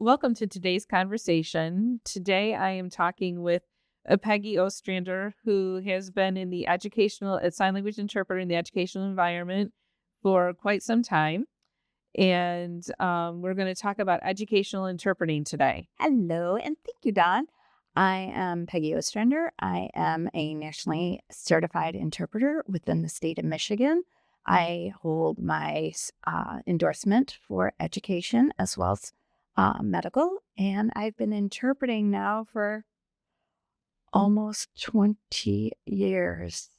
Welcome to today's conversation. Today I am talking with Peggy Ostrander, who has been in the sign language interpreter in the educational environment for quite some time. And we're going to talk about educational interpreting today. Hello, and thank you, Don. I am Peggy Ostrander. I am a nationally certified interpreter within the state of Michigan. I hold my endorsement for education as well as medical, and I've been interpreting now for almost 20 years.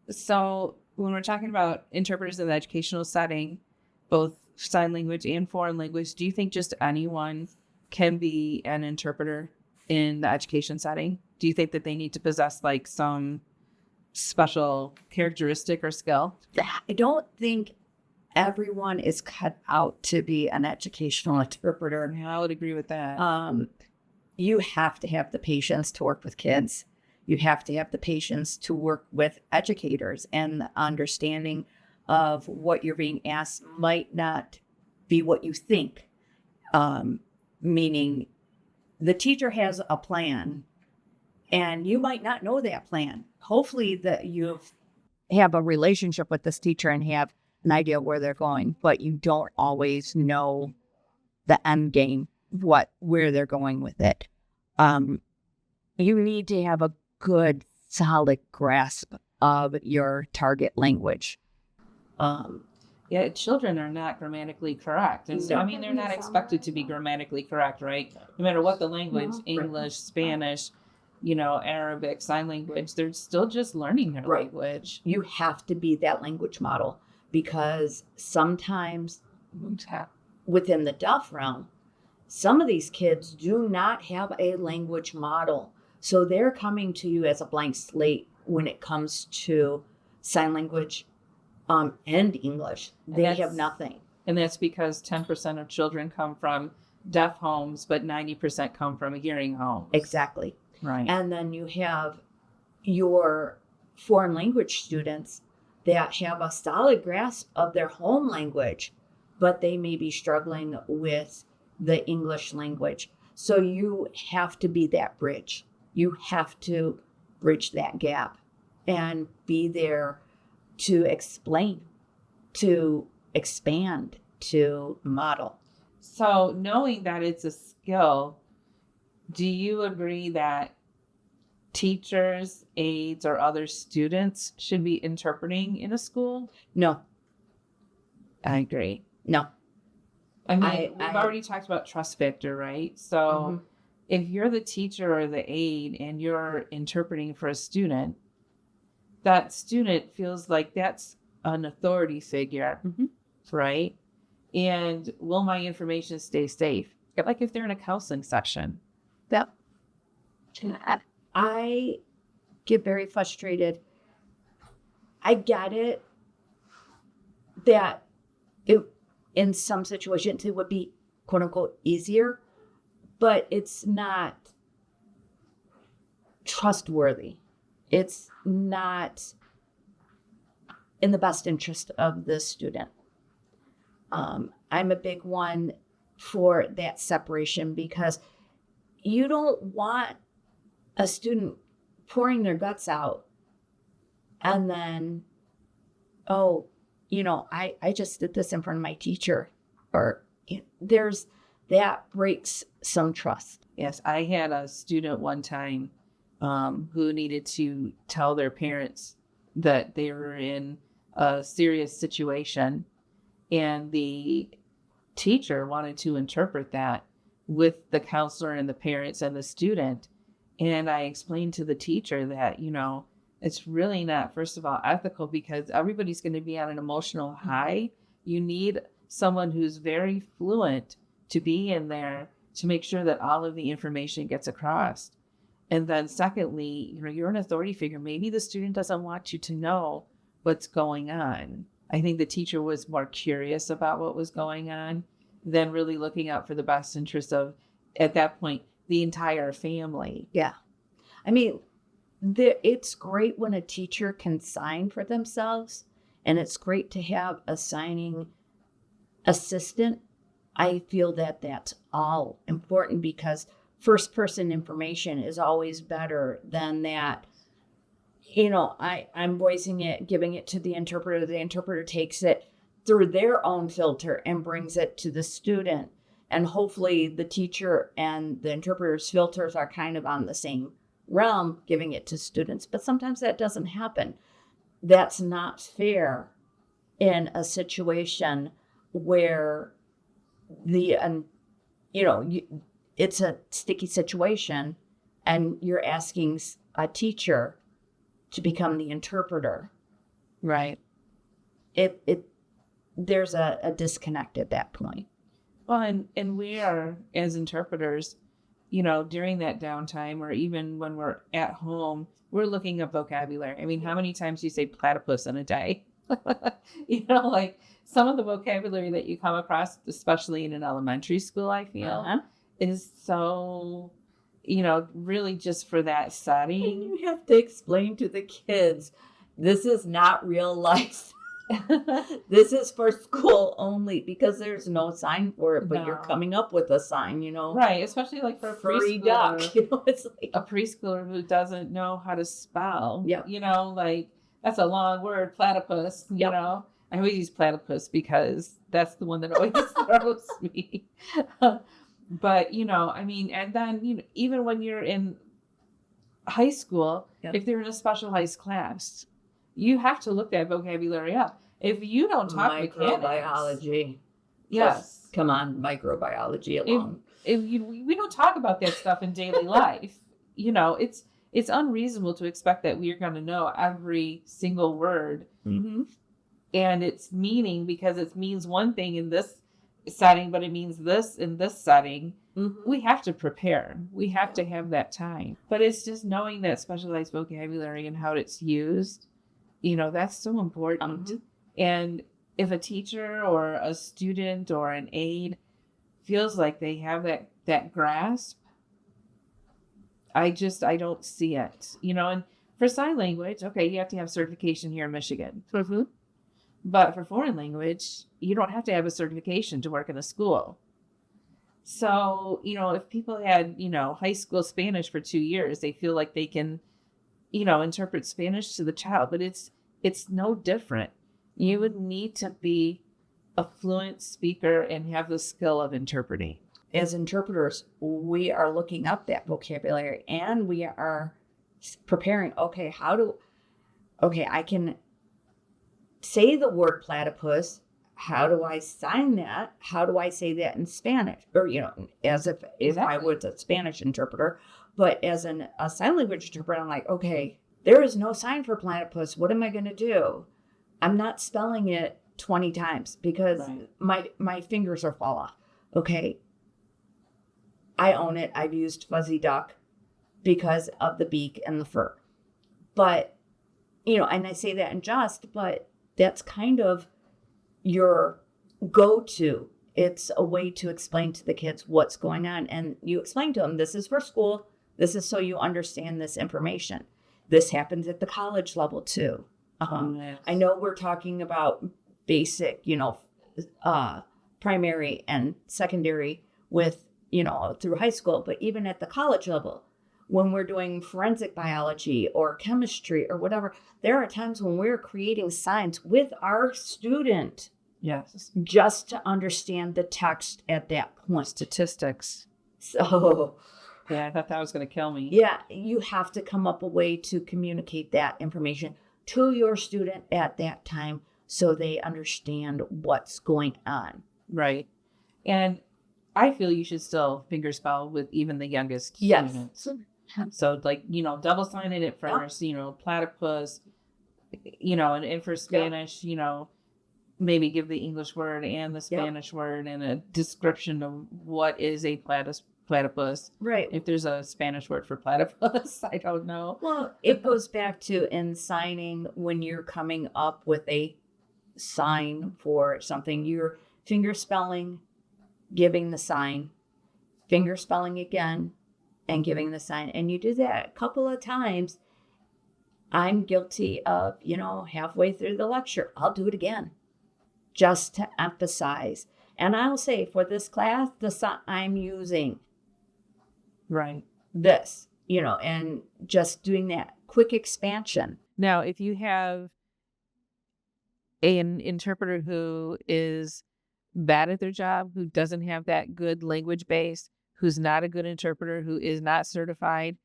So, when we're talking about interpreters in the educational setting, both sign language and foreign language, do you think just anyone can be an interpreter in the education setting? Do you think that they need to possess like some special characteristic or skill? I don't think everyone is cut out to be an educational interpreter. I would agree with that. You have to have the patience to work with kids. You have to have the patience to work with educators, and the understanding of what you're being asked might not be what you think. Meaning the teacher has a plan and you might not know that plan. Hopefully that you have a relationship with this teacher and have an idea where they're going, but you don't always know the end game, where they're going with it. You need to have a good, solid grasp of your target language. Yeah, children are not grammatically correct. And so, I mean, they're not expected to be grammatically correct, right? No matter what the language, English, Spanish, Arabic, sign language, they're still just learning their language. You have to be that language model, because sometimes within the deaf realm, some of these kids do not have a language model. So they're coming to you as a blank slate when it comes to sign language and English. They have nothing. And that's because 10% of children come from deaf homes, but 90% come from hearing homes. Exactly. Right. And then you have your foreign language students that have a solid grasp of their home language, but they may be struggling with the English language. So you have to be that bridge. You have to bridge that gap and be there to explain, to expand, to model. So knowing that it's a skill, do you agree that teachers, aides, or other students should be interpreting in a school? No. I agree. No. I mean, we've already talked about trust factor, right? So if you're the teacher or the aide and you're interpreting for a student, that student feels like that's an authority figure, right? And will my information stay safe? Like if they're in a counseling session. Yep. I get very frustrated. I get it that in some situations it would be quote unquote easier, but it's not trustworthy. It's not in the best interest of the student. I'm a big one for that separation, because you don't want a student pouring their guts out and then, I just did this in front of my teacher, or that breaks some trust. Yes, I had a student one time who needed to tell their parents that they were in a serious situation, and the teacher wanted to interpret that with the counselor and the parents and the student. And I explained to the teacher that, it's really not, first of all, ethical, because everybody's going to be on an emotional high. You need someone who's very fluent to be in there to make sure that all of the information gets across. And then secondly, you're an authority figure. Maybe the student doesn't want you to know what's going on. I think the teacher was more curious about what was going on than really looking out for the best interest of, at that point, the entire family. Yeah. I mean, it's great when a teacher can sign for themselves, and it's great to have a signing assistant I feel that that's all important because first person information is always better than that. I'm voicing it, giving it to the interpreter. The interpreter takes it through their own filter and brings it to the student. And hopefully the teacher and the interpreter's filters are kind of on the same realm, giving it to students. But sometimes that doesn't happen. That's not fair in a situation where it's a sticky situation and you're asking a teacher to become the interpreter. Right. There's a disconnect at that point. Well, and we are, as interpreters, during that downtime or even when we're at home, we're looking up vocabulary. I mean, how many times do you say platypus in a day? Like some of the vocabulary that you come across, especially in an elementary school, I feel, is so, really just for that setting. And you have to explain to the kids, this is not real life. This is for school only because there's no sign for it, but you're coming up with a sign, Right, especially like for a furry preschooler, duck, it's like a preschooler who doesn't know how to spell. Yeah. Like that's a long word, platypus, I always use platypus because that's the one that always throws me. But, and then, even when you're in high school, if they're in a specialized class, you have to look that vocabulary up. If you don't talk microbiology, yes, come on, microbiology alone. We don't talk about that stuff in daily life. It's unreasonable to expect that we're going to know every single word and its meaning because it means one thing in this setting, but it means this in this setting. We have to prepare. We have to have that time. But it's just knowing that specialized vocabulary and how it's used. That's so important. And if a teacher or a student or an aide feels like they have that grasp, I don't see it. And for sign language, okay, you have to have certification here in Michigan. But for foreign language, you don't have to have a certification to work in a school. So, if people had, high school Spanish for 2 years, they feel like they can, interpret Spanish to the child, but it's no different. You would need to be a fluent speaker and have the skill of interpreting. As interpreters, we are looking up that vocabulary and we are preparing. Okay, I can say the word platypus. How do I sign that? How do I say that in Spanish? Or, as if I was a Spanish interpreter, but as a sign language interpreter, I'm like, okay, there is no sign for platypus. What am I going to do? I'm not spelling it 20 times because my fingers will fall off. Okay. I own it. I've used fuzzy duck because of the beak and the fur. But, and I say that in jest, but that's kind of your go-to. It's a way to explain to the kids what's going on. And you explain to them, this is for school. This is so you understand this information. This happens at the college level too. Yes. I know we're talking about basic, primary and secondary with, through high school, but even at the college level, when we're doing forensic biology or chemistry or whatever, there are times when we're creating signs with our student. Yes. Just to understand the text at that point. Statistics. So. Yeah, I thought that was going to kill me. Yeah, you have to come up a way to communicate that information to your student at that time so they understand what's going on. Right. And I feel you should still fingerspell with even the youngest students. So double signing it first, platypus, and for Spanish, maybe give the English word and the Spanish word and a description of what is a platypus. Right. If there's a Spanish word for platypus, I don't know. Well, it goes back to in signing when you're coming up with a sign for something, you're fingerspelling, giving the sign, fingerspelling again, and giving the sign. And you do that a couple of times. I'm guilty of, halfway through the lecture, I'll do it again just to emphasize. And I'll say for this class, I'm using Right. this, and just doing that quick expansion. Now, if you have an interpreter who is bad at their job, who doesn't have that good language base, who's not a good interpreter, who is not certified,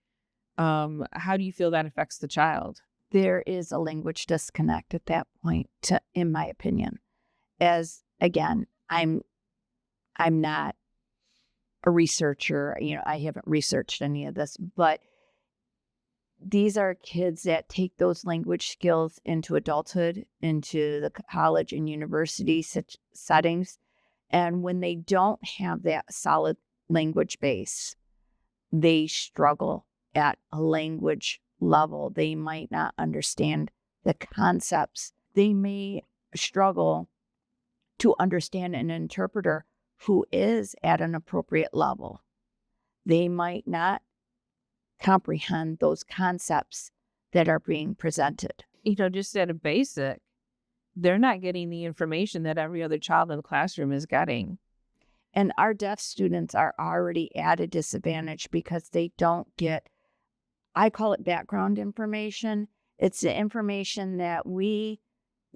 how do you feel that affects the child? There is a language disconnect at that point, in my opinion. As again, I'm not a researcher. I haven't researched any of this, but these are kids that take those language skills into adulthood, into the college and university settings. And when they don't have that solid language base, they struggle at a language level. They might not understand the concepts. They may struggle to understand an interpreter who is at an appropriate level. They might not comprehend those concepts that are being presented. Just at a basic, they're not getting the information that every other child in the classroom is getting. And our deaf students are already at a disadvantage because they don't get, I call it background information. It's the information that we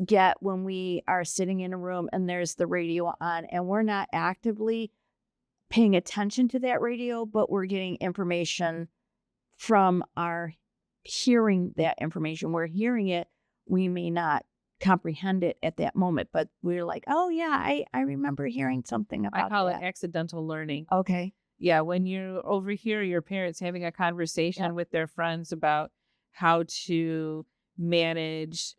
get when we are sitting in a room and there's the radio on and we're not actively paying attention to that radio, but we're getting information from our hearing that information. We're hearing it. We may not comprehend it at that moment, but we're like, oh yeah, I remember hearing something about that. I call it accidental learning. Okay. Yeah, when you overhear your parents having a conversation with their friends about how to manage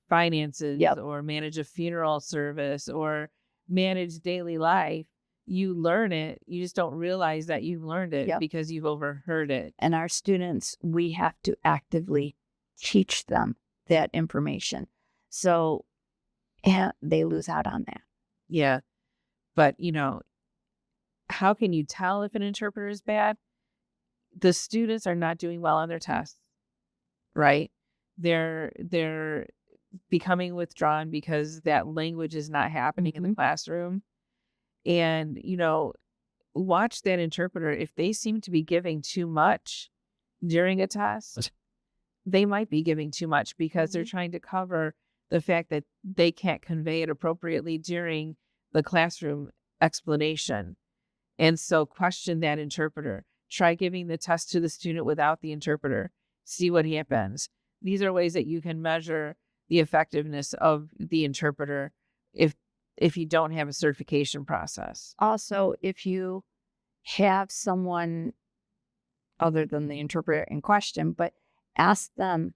finances or manage a funeral service or manage daily life, you learn it. You just don't realize that you've learned it because you've overheard it. And our students, we have to actively teach them that information. So they lose out on that. Yeah. But, how can you tell if an interpreter is bad? The students are not doing well on their tests, right? They're becoming withdrawn because that language is not happening in the classroom. And, watch that interpreter. If they seem to be giving too much during a test, they might be giving too much because they're trying to cover the fact that they can't convey it appropriately during the classroom explanation. And so question that interpreter. Try giving the test to the student without the interpreter. See what happens. These are ways that you can measure the effectiveness of the interpreter if you don't have a certification process. Also, if you have someone other than the interpreter in question, but ask them,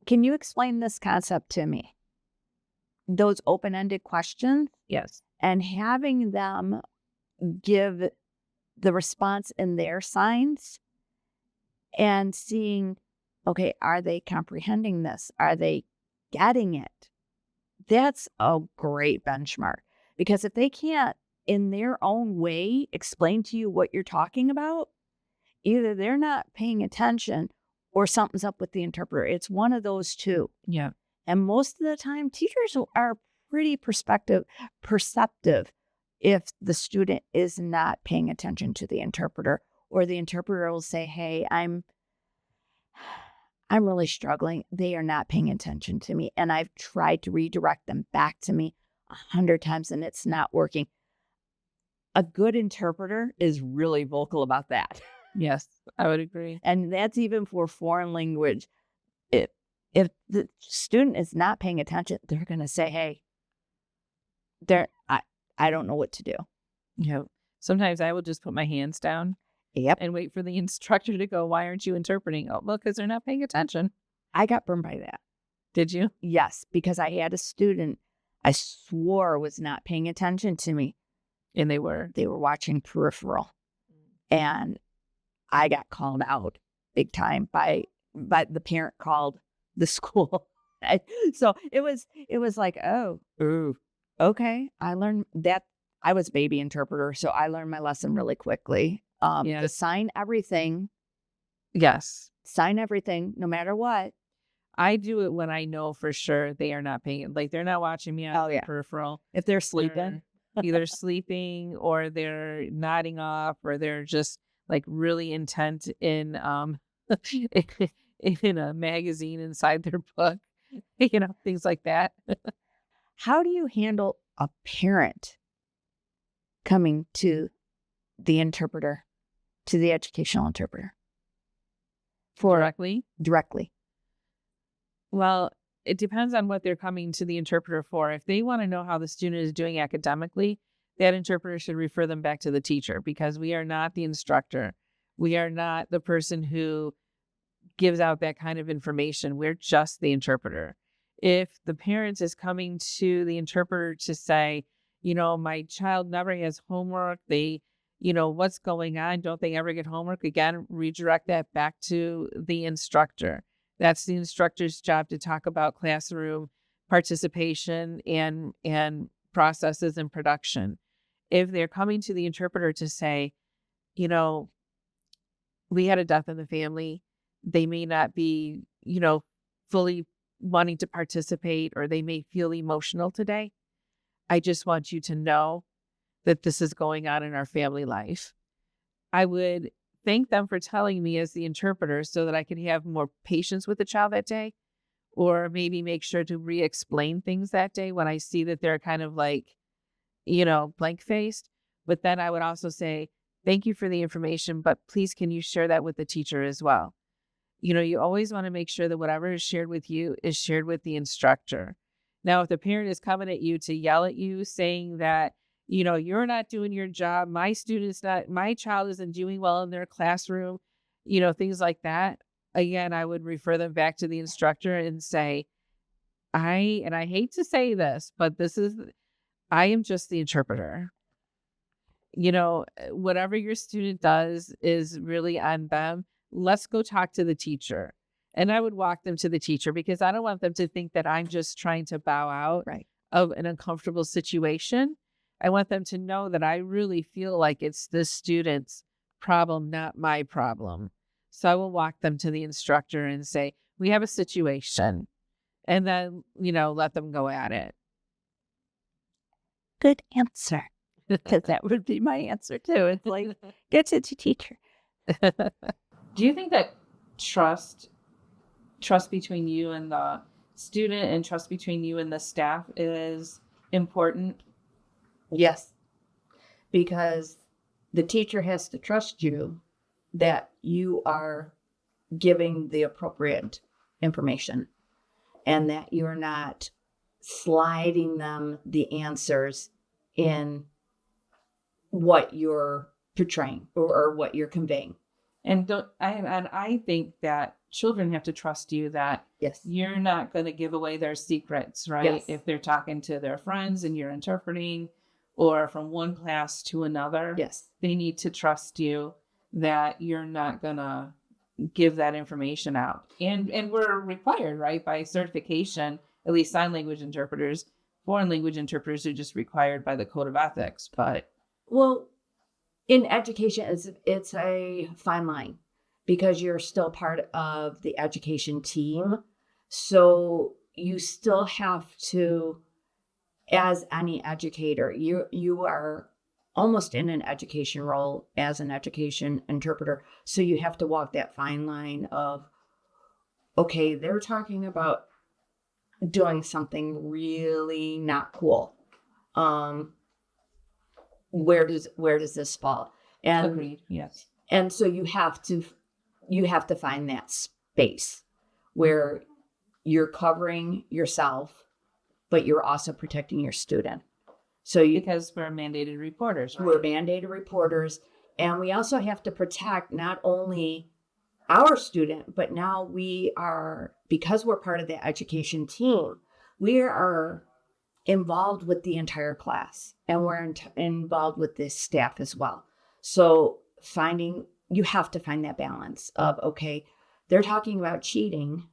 can you explain this concept to me? Those open-ended questions. Yes. And having them give the response in their signs and seeing, okay, are they comprehending this? Are they getting it? That's a great benchmark, because if they can't in their own way explain to you what you're talking about, either they're not paying attention or something's up with the interpreter. It's one of those two. Yeah. And most of the time, teachers are pretty perceptive if the student is not paying attention to the interpreter, or the interpreter will say, hey, I'm really struggling. They are not paying attention to me. And I've tried to redirect them back to me 100 times and it's not working. A good interpreter is really vocal about that. Yes, I would agree. And that's even for foreign language. If the student is not paying attention, they're going to say, hey, I don't know what to do. Yeah. Sometimes I will just put my hands down. Yep. And wait for the instructor to go, why aren't you interpreting? Oh, well, because they're not paying attention. I got burned by that. Did you? Yes, because I had a student I swore was not paying attention to me. And they were. They were watching Peripheral. And I got called out big time by the parent called the school. So it was like, oh, ooh, okay. I learned that. I was baby interpreter, so I learned my lesson really quickly. To sign everything. Yes. Sign everything, no matter what. I do it when I know for sure they are not paying. Like they're not watching me on Oh, the yeah. peripheral. If they're sleeping. They're either sleeping or they're nodding off or they're just like really intent in in a magazine inside their book, things like that. How do you handle a parent coming to the interpreter, to the educational interpreter Directly. directly? Well, it depends on what they're coming to the interpreter for. If they want to know how the student is doing academically, that interpreter should refer them back to the teacher because we are not the instructor. We are not the person who gives out that kind of information. We're just the interpreter. If the parent is coming to the interpreter to say, my child never has homework, what's going on? Don't they ever get homework? Again, redirect that back to the instructor. That's the instructor's job to talk about classroom participation and processes and production. If they're coming to the interpreter to say, you know, we had a death in the family, they may not be, fully wanting to participate or they may feel emotional today. I just want you to know that this is going on in our family life. I would thank them for telling me as the interpreter so that I could have more patience with the child that day, or maybe make sure to re-explain things that day when I see that they're kind of like, blank faced. But then I would also say, thank you for the information, but please can you share that with the teacher as well? You always want to make sure that whatever is shared with you is shared with the instructor. Now, if the parent is coming at you to yell at you saying that, you're not doing your job, my child isn't doing well in their classroom, things like that. Again, I would refer them back to the instructor and say, I hate to say this, but I am just the interpreter. Whatever your student does is really on them. Let's go talk to the teacher. And I would walk them to the teacher because I don't want them to think that I'm just trying to bow out of an uncomfortable situation. I want them to know that I really feel like it's the student's problem, not my problem. So I will walk them to the instructor and say, we have a situation. And then, let them go at it. Good answer. Because that would be my answer too. It's like, get to the teacher. Do you think that trust between you and the student and trust between you and the staff is important? Yes. Because the teacher has to trust you that you are giving the appropriate information and that you're not sliding them the answers in what you're portraying or what you're conveying. And I think that children have to trust you that you're not going to give away their secrets, right? Yes. If they're talking to their friends and you're interpreting or from one class to another, they need to trust you that you're not going to give that information out. And we're required, right, by certification, at least sign language interpreters. Foreign language interpreters are just required by the Code of Ethics. But in education, it's a fine line because you're still part of the education team. So you still have to, as any educator, you are almost in an education role as an education interpreter. So you have to walk that fine line of, okay, they're talking about doing something really not cool. Where does this fall? And agreed. Yes. And so you have to find that space where you're covering yourself, but you're also protecting your student. So because we're mandated reporters, right? We're mandated reporters, and we also have to protect not only our student, but now because we're part of the education team, we are involved with the entire class, and we're involved with the staff as well. So you have to find that balance of, okay, they're talking about cheating.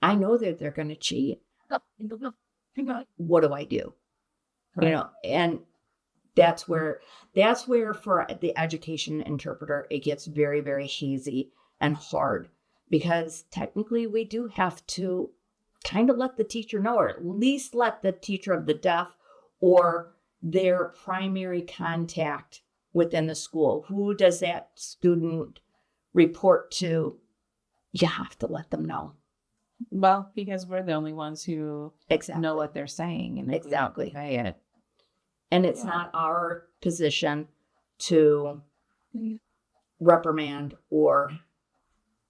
I know that they're going to cheat. What do I do? Right. And that's where for the education interpreter, it gets very, very hazy and hard because technically we do have to kind of let the teacher know, or at least let the teacher of the deaf or their primary contact within the school. Who does that student report to? You have to let them know. Well, because we're the only ones who Exactly. know what they're saying, and Exactly. say it. And it's not our position to reprimand or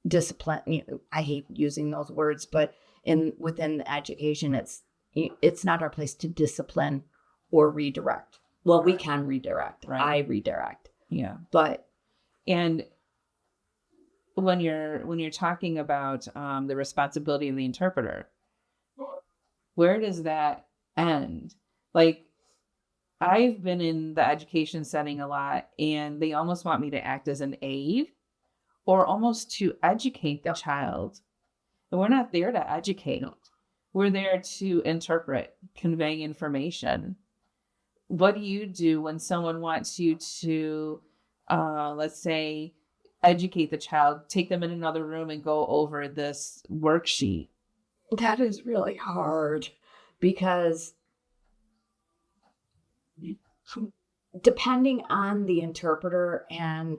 discipline. I hate using those words, but within the education, it's not our place to discipline or redirect. Well, we can redirect. Right. I redirect. Yeah. But and when you're talking about the responsibility of the interpreter, where does that end? Like, I've been in the education setting a lot, and they almost want me to act as an aide or almost to educate the child. And we're not there to educate. We're there to interpret, convey information. What do you do when someone wants you to, let's say, educate the child, take them in another room and go over this worksheet? that is really hard, because depending on the interpreter and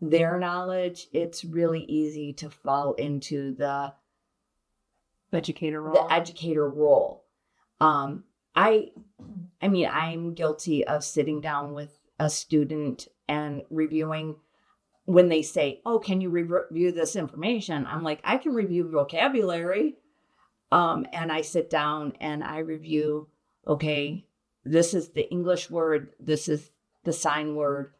their knowledge, it's really easy to fall into the Educator role. The educator role. I mean, I'm guilty of sitting down with a student and reviewing. When they say, "Oh, can you review this information?" I'm like, I can review vocabulary. And I sit down and I review, okay, this is the English word, this is the sign word.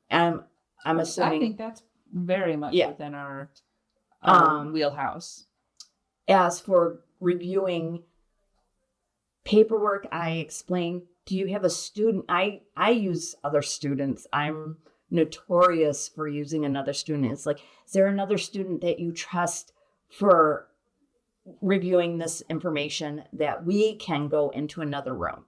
And I'm assuming. I think that's very much within our wheelhouse. As for reviewing paperwork, I explain, do you have a student? I use other students. I'm notorious for using another student. It's like, is there another student that you trust for reviewing this information that we can go into another room?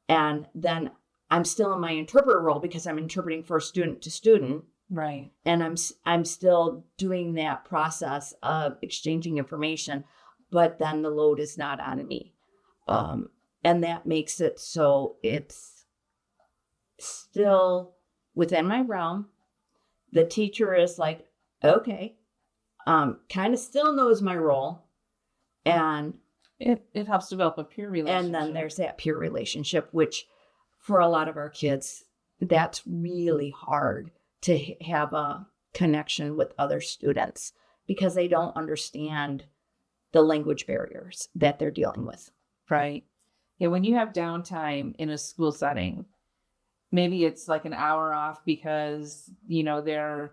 And then I'm still in my interpreter role because I'm interpreting for student to student. Right. And I'm still doing that process of exchanging information, but then the load is not on me. And that makes it so it's still within my realm. The teacher is like, okay, kind of still knows my role. And it helps develop a peer relationship. And then there's that peer relationship, which for a lot of our kids, that's really hard to have a connection with other students because they don't understand the language barriers that they're dealing with. Right. Yeah, when you have downtime in a school setting, maybe it's like an hour off because, they're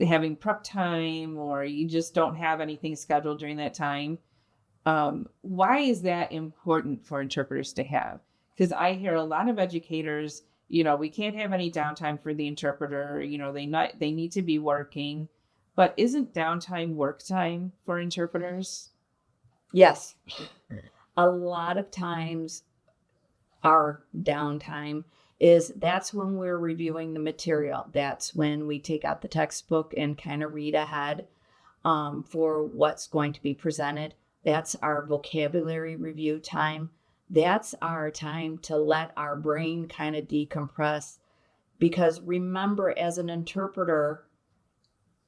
having prep time or you just don't have anything scheduled during that time. Why is that important for interpreters to have? Because I hear a lot of educators, we can't have any downtime for the interpreter. They need to be working. But isn't downtime work time for interpreters? Yes. A lot of times our downtime that's when we're reviewing the material. That's when we take out the textbook and kind of read ahead for what's going to be presented. That's our vocabulary review time. That's our time to let our brain kind of decompress. Because remember, as an interpreter,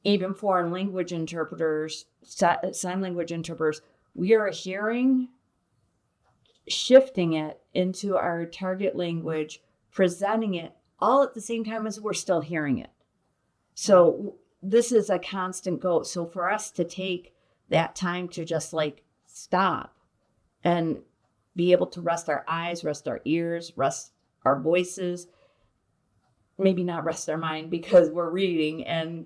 even foreign language interpreters, sign language interpreters, we are hearing, shifting it into our target language, presenting it all at the same time as we're still hearing it. So this is a constant go. So for us to take that time to just stop and be able to rest our eyes, rest our ears, rest our voices, maybe not rest our mind because we're reading and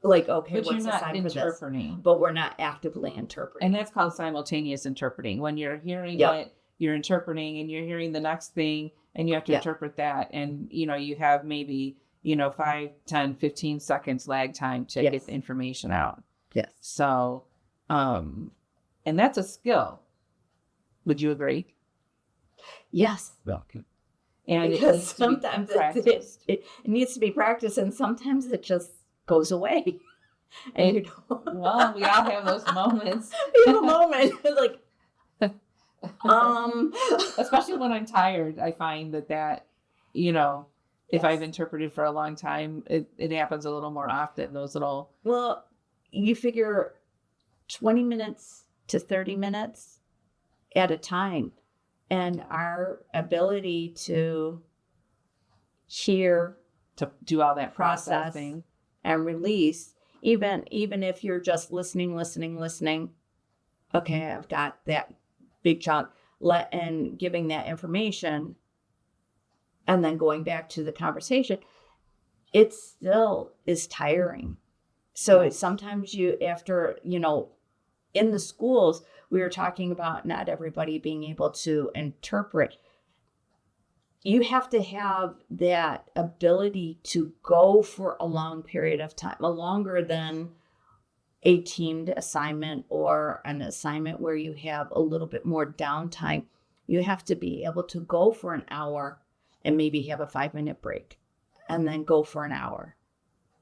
okay, but what's the sign for this? But we're not actively interpreting. And that's called simultaneous interpreting. When you're hearing it, you're interpreting, and you're hearing the next thing, and you have to interpret that. And, you have maybe, 5, 10, 15 seconds lag time to get the information out. Yes. So, and that's a skill. Would you agree? Yes. And because sometimes it needs to be practiced, and sometimes it just goes away. And you don't. Well, we all have those moments. You have a moment like, Especially when I'm tired, I find that, you know, if Yes. I've interpreted for a long time, it happens a little more often. Those little, Well, you figure 20 minutes to 30 minutes at a time. And our ability to hear to do all that Process. processing. and release, even if you're just listening. Okay, I've got that big chunk. And giving that information and then going back to the conversation, it still is tiring. So Yes. sometimes you, after, in the schools, we were talking about not everybody being able to interpret. You have to have that ability to go for a long period of time, longer than a teamed assignment or an assignment where you have a little bit more downtime. You have to be able to go for an hour and maybe have a 5-minute break, and then go for an hour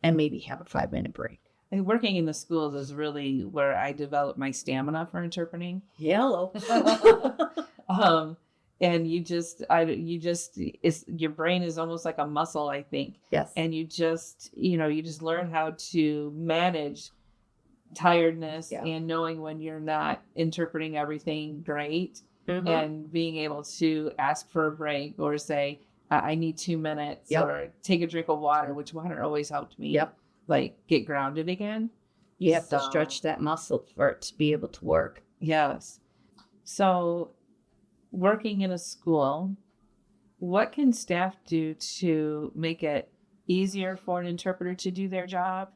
and maybe have a 5-minute break. And working in the schools is really where I developed my stamina for interpreting. Hello. And your brain is almost like a muscle, I think. Yes. And you just learn how to manage tiredness Yeah. and knowing when you're not interpreting everything great, Mhm. and being able to ask for a break or say, I need 2 minutes, Yep. or take a drink of water, which water always helped me. Yep. Like get grounded again. You have to So- stretch that muscle for it to be able to work. Yes. So working in a school, what can staff do to make it easier for an interpreter to do their job,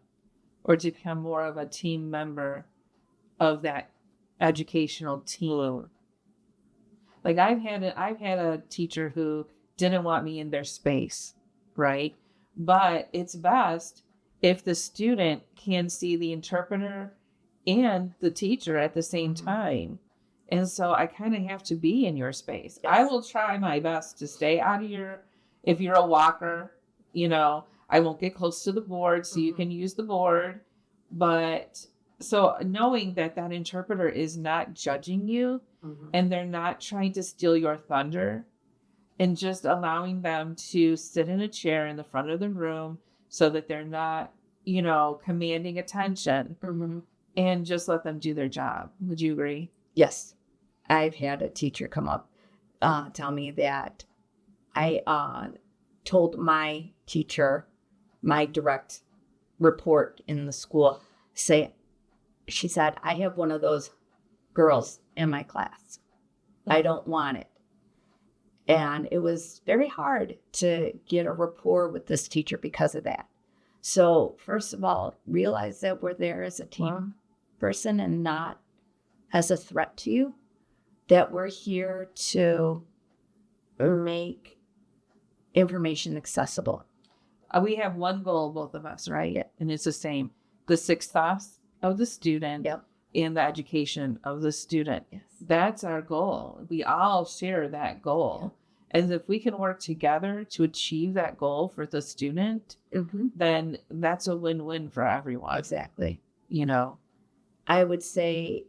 or to become more of a team member of that educational team? Like I've had a teacher who didn't want me in their space, right? But it's best if the student can see the interpreter and the teacher at the same time. And so I kind of have to be in your space. Yes. I will try my best to stay out of if you're a walker, I won't get close to the board so you can use the board. But so knowing that interpreter is not judging you and they're not trying to steal your thunder, and just allowing them to sit in a chair in the front of the room so that they're not, commanding attention, and just let them do their job. Would you agree? Yes. I've had a teacher come up, tell me that I told my teacher, my direct report in the school, she said, I have one of those girls in my class. I don't want it. And it was very hard to get a rapport with this teacher because of that. So first of all, realize that we're there as a team person and not as a threat to you, that we're here to make information accessible. We have one goal, both of us, right? Yeah. And it's the same. The success of the student. Yep. And the education of the student. Yes. That's our goal. We all share that goal. And if we can work together to achieve that goal for the student, then that's a win-win for everyone. Exactly. I would say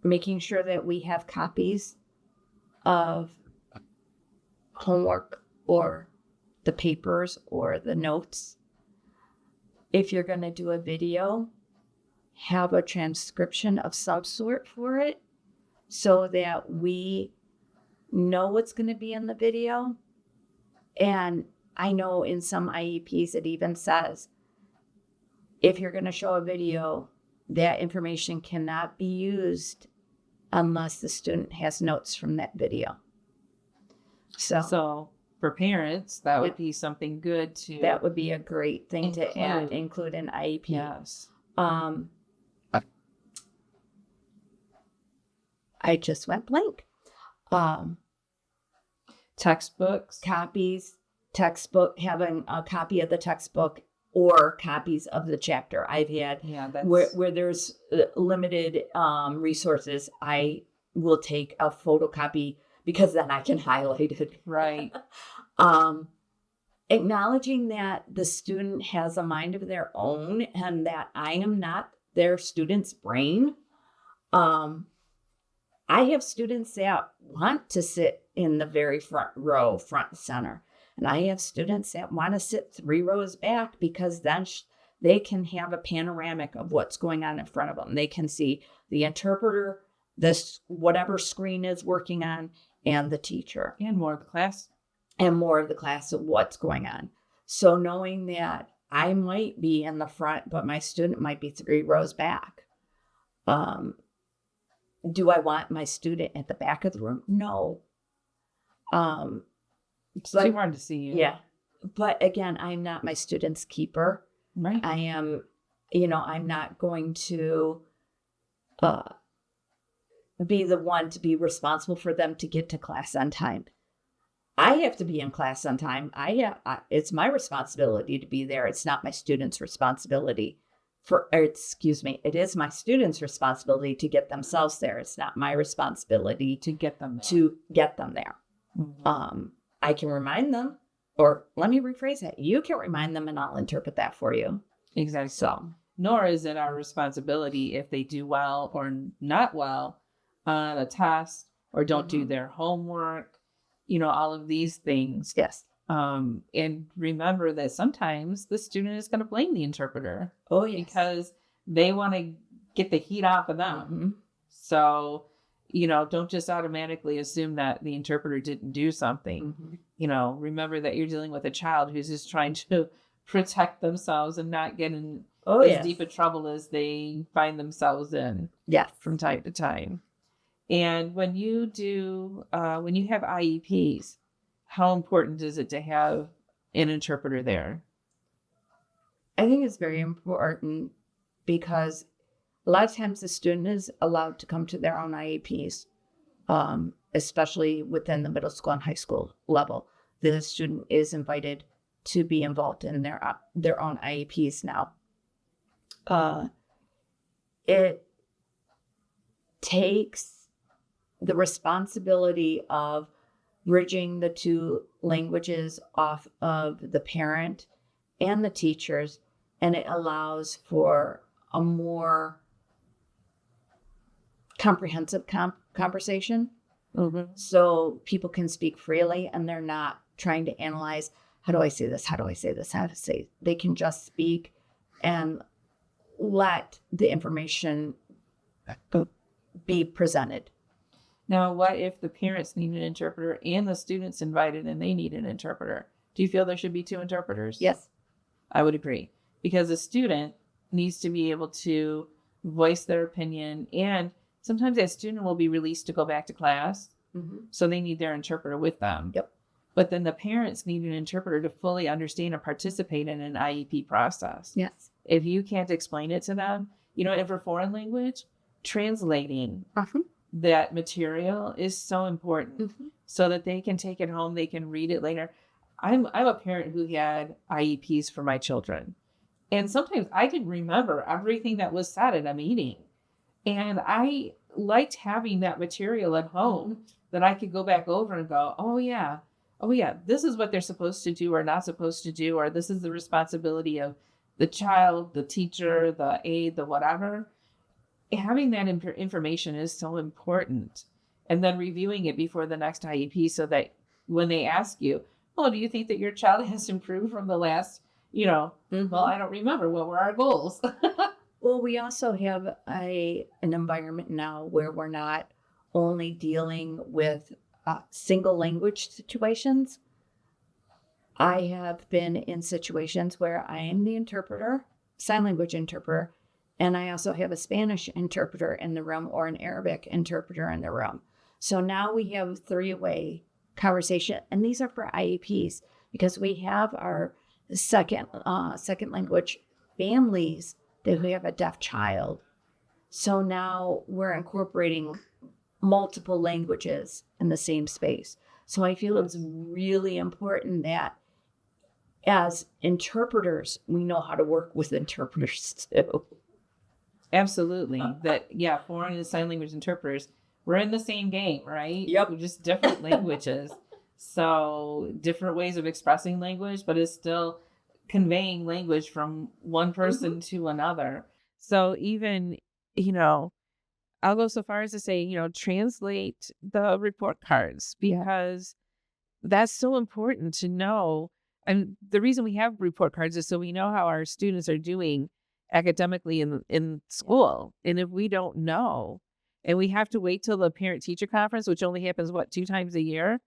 making sure that we have copies of homework or the papers or the notes. If you're going to do a video, have a transcription of some sort for it so that we know what's going to be in the video. And I know in some IEPs it even says, if you're going to show a video, that information cannot be used unless the student has notes from that video. So for parents, that would be something good to. That would be a great thing to include in IEP. Yes. I just went blank. Textbooks. Copies, textbook, having a copy of the textbook or copies of the chapter. I've had where there's limited resources, I will take a photocopy because then I can highlight it. Right. acknowledging that the student has a mind of their own and that I am not their student's brain. I have students that want to sit in the very front row, front and center. And I have students that want to sit 3 rows back because then they can have a panoramic of what's going on in front of them. They can see the interpreter, this whatever screen is working on, and the teacher. And more of the class. And more of the class of what's going on. So knowing that I might be in the front, but my student might be 3 rows back. Do I want my student at the back of the room? No. It's too hard to see you. Yeah. But again, I'm not my student's keeper. Right. I am, I'm not going to be the one to be responsible for them to get to class on time. I have to be in class on time. It's my responsibility to be there. It's not my student's responsibility. It is my student's responsibility to get themselves there. It's not my responsibility to get them there. Mm-hmm. I can remind them, or let me rephrase that. You can remind them and I'll interpret that for you. Exactly. So, nor is it our responsibility if they do well or not well on a test or don't do their homework, all of these things. Yes. And remember that sometimes the student is going to blame the interpreter. Oh, yes. Because they want to get the heat off of them. Mm-hmm. So, don't just automatically assume that the interpreter didn't do something. Mm-hmm. Remember that you're dealing with a child who's just trying to protect themselves and not get in as deep a trouble as they find themselves in. Yes. From time to time. And when you have IEPs, how important is it to have an interpreter there? I think it's very important because a lot of times the student is allowed to come to their own IEPs, especially within the middle school and high school level. The student is invited to be involved in their own IEPs now. It takes the responsibility of bridging the 2 languages off of the parent and the teachers, and it allows for a more comprehensive conversation. Mm-hmm. So people can speak freely and they're not trying to analyze, how do I say this? How do I say this? How to say? They can just speak and let the information be presented. Now, what if the parents need an interpreter and the students invited and they need an interpreter? Do you feel there should be 2 interpreters? Yes. I would agree. Because a student needs to be able to voice their opinion, and sometimes that student will be released to go back to class. Mm-hmm. So they need their interpreter with them. Yep. But then the parents need an interpreter to fully understand and participate in an IEP process. Yes. If you can't explain it to them, and for foreign language, translating that material is so important so that they can take it home, they can read it later. I'm a parent who had IEPs for my children. And sometimes I didn't remember everything that was said at a meeting. And I liked having that material at home that I could go back over and go, oh yeah, this is what they're supposed to do or not supposed to do, or this is the responsibility of the child, the teacher, the aide, the whatever. Having that information is so important. And then reviewing it before the next IEP so that when they ask you, oh, do you think that your child has improved from the last, well, I don't remember. What were our goals? Well, we also have an environment now where we're not only dealing with single language situations. I have been in situations where I am the interpreter, sign language interpreter, and I also have a Spanish interpreter in the room or an Arabic interpreter in the room. So now we have a 3-way conversation, and these are for IEPs because we have our second language families that we have a deaf child. So now we're incorporating multiple languages in the same space. So I feel it's really important that as interpreters, we know how to work with interpreters too. Absolutely. Foreign and sign language interpreters, we're in the same game, right? Yep. We're just different languages. So different ways of expressing language, but it's still conveying language from one person to another. So even, you know, I'll go so far as to say, translate the report cards because that's so important to know. And the reason we have report cards is so we know how our students are doing academically in school. And if we don't know, and we have to wait till the parent teacher conference, which only happens what, 2 times a year,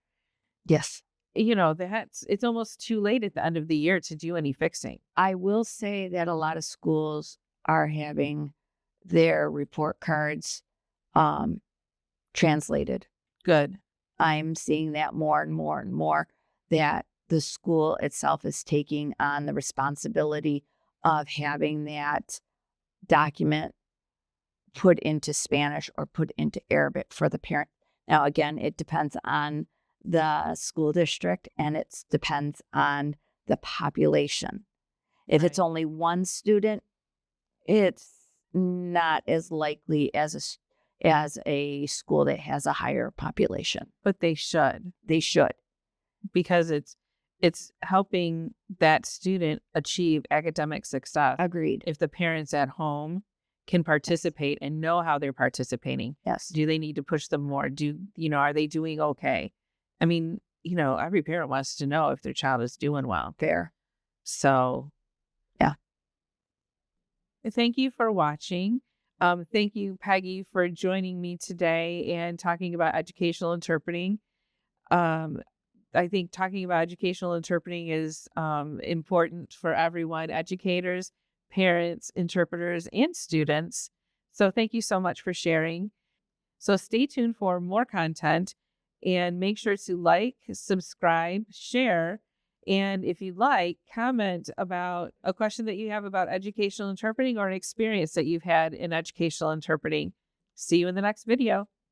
Yes. it's almost too late at the end of the year to do any fixing. I will say that a lot of schools are having their report cards translated. Good. I'm seeing that more and more and more, that the school itself is taking on the responsibility of having that document put into Spanish or put into Arabic for the parent. Now, again, it depends on the school district and it depends on the population. If it's Right. only one student, it's not as likely as a school that has a higher population. But they should, They should. because it's helping that student achieve academic success. Agreed. If the parents at home can participate and know how they're participating, Yes. do they need to push them more? Are they doing okay? I mean, every parent wants to know if their child is doing well. Fair. So, Yeah. thank you for watching. Thank you, Peggy, for joining me today and talking about educational interpreting. I think talking about educational interpreting is important for everyone, educators, parents, interpreters, and students. So thank you so much for sharing. So stay tuned for more content and make sure to like, subscribe, share. And if you'd like, comment about a question that you have about educational interpreting or an experience that you've had in educational interpreting. See you in the next video.